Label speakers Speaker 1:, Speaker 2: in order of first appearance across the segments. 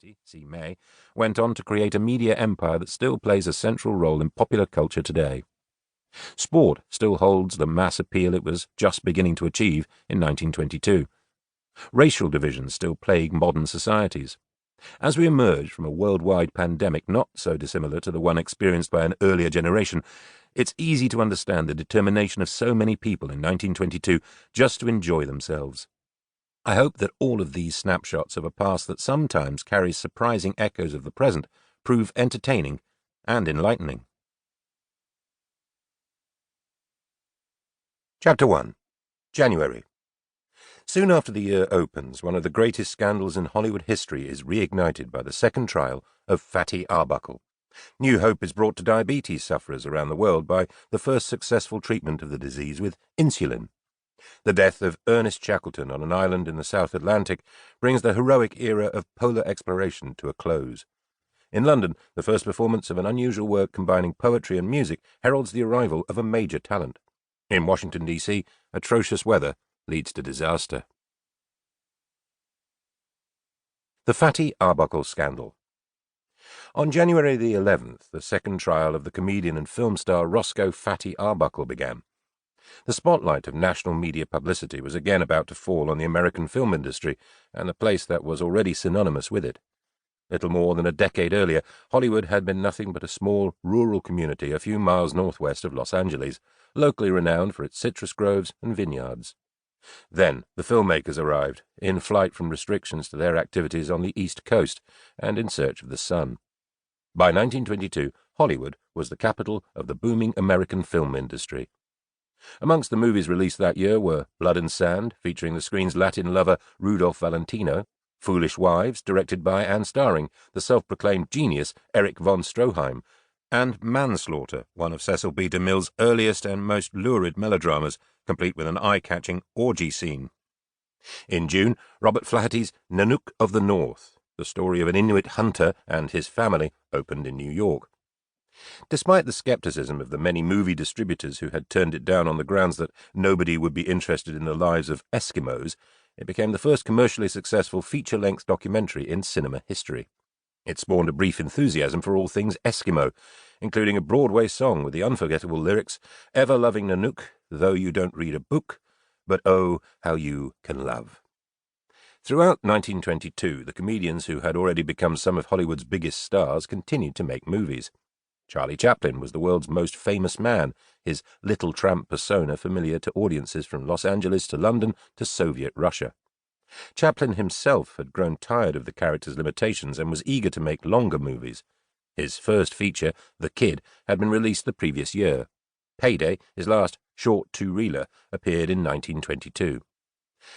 Speaker 1: City, see May, went on to create a media empire that still plays a central role in popular culture today. Sport still holds the mass appeal it was just beginning to achieve in 1922. Racial divisions still plague modern societies. As we emerge from a worldwide pandemic not so dissimilar to the one experienced by an earlier generation, it's easy to understand the determination of so many people in 1922 just to enjoy themselves. I hope that all of these snapshots of a past that sometimes carries surprising echoes of the present prove entertaining and enlightening. Chapter 1. January. Soon after the year opens, one of the greatest scandals in Hollywood history is reignited by the second trial of Fatty Arbuckle. New hope is brought to diabetes sufferers around the world by the first successful treatment of the disease with insulin. The death of Ernest Shackleton on an island in the South Atlantic brings the heroic era of polar exploration to a close. In London, the first performance of an unusual work combining poetry and music heralds the arrival of a major talent. In Washington, D.C., atrocious weather leads to disaster. The Fatty Arbuckle Scandal. On January the 11th, the second trial of the comedian and film star Roscoe Fatty Arbuckle began. The spotlight of national media publicity was again about to fall on the American film industry and the place that was already synonymous with it. Little more than a decade earlier, Hollywood had been nothing but a small rural community a few miles northwest of Los Angeles, locally renowned for its citrus groves and vineyards. Then the filmmakers arrived, in flight from restrictions to their activities on the East Coast and in search of the sun. By 1922, Hollywood was the capital of the booming American film industry. Amongst the movies released that year were Blood and Sand, featuring the screen's Latin lover Rudolph Valentino, Foolish Wives, directed by and starring the self-proclaimed genius Erich von Stroheim, and Manslaughter, one of Cecil B. DeMille's earliest and most lurid melodramas, complete with an eye-catching orgy scene. In June, Robert Flaherty's Nanook of the North, the story of an Inuit hunter and his family, opened in New York. Despite the skepticism of the many movie distributors who had turned it down on the grounds that nobody would be interested in the lives of Eskimos, it became the first commercially successful feature-length documentary in cinema history. It spawned a brief enthusiasm for all things Eskimo, including a Broadway song with the unforgettable lyrics, "Ever-loving Nanook, though you don't read a book, but oh, how you can love." Throughout 1922, the comedians who had already become some of Hollywood's biggest stars continued to make movies. Charlie Chaplin was the world's most famous man, his little tramp persona familiar to audiences from Los Angeles to London to Soviet Russia. Chaplin himself had grown tired of the character's limitations and was eager to make longer movies. His first feature, The Kid, had been released the previous year. Heyday, his last short two-reeler, appeared in 1922.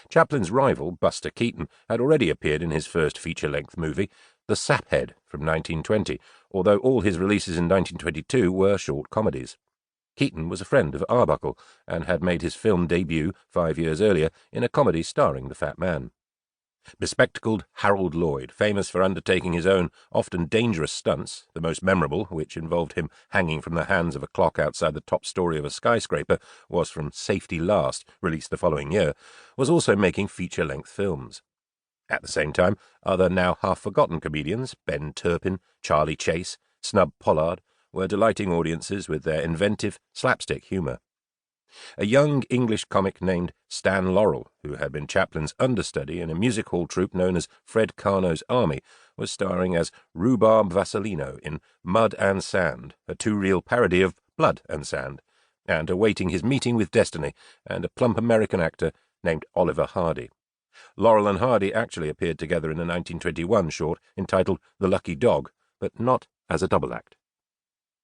Speaker 1: Chaplin's rival, Buster Keaton, had already appeared in his first feature-length movie, The Saphead, from 1920, although all his releases in 1922 were short comedies. Keaton was a friend of Arbuckle and had made his film debut 5 years earlier in a comedy starring the Fat Man. Bespectacled Harold Lloyd, famous for undertaking his own often dangerous stunts, the most memorable, which involved him hanging from the hands of a clock outside the top story of a skyscraper, was from Safety Last, released the following year, was also making feature-length films. At the same time, other now half-forgotten comedians, Ben Turpin, Charlie Chase, Snub Pollard, were delighting audiences with their inventive, slapstick humour. A young English comic named Stan Laurel, who had been Chaplin's understudy in a music hall troupe known as Fred Karno's Army, was starring as Rhubarb Vassalino in Mud and Sand, a two-reel parody of Blood and Sand, and awaiting his meeting with Destiny and a plump American actor named Oliver Hardy. Laurel and Hardy actually appeared together in a 1921 short entitled The Lucky Dog, but not as a double act.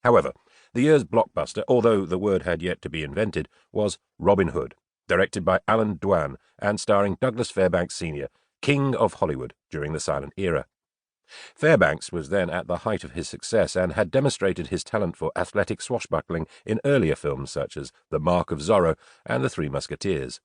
Speaker 1: However, the year's blockbuster, although the word had yet to be invented, was Robin Hood, directed by Alan Dwan and starring Douglas Fairbanks Sr., King of Hollywood during the silent era. Fairbanks was then at the height of his success and had demonstrated his talent for athletic swashbuckling in earlier films such as The Mark of Zorro and The Three Musketeers.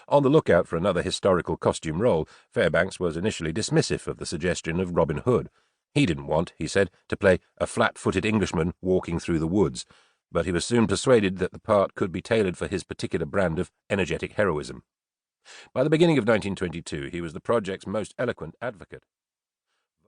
Speaker 1: On the lookout for another historical costume role, Fairbanks was initially dismissive of the suggestion of Robin Hood. He didn't want, he said, to play a flat-footed Englishman walking through the woods, but he was soon persuaded that the part could be tailored for his particular brand of energetic heroism. By the beginning of 1922, he was the project's most eloquent advocate.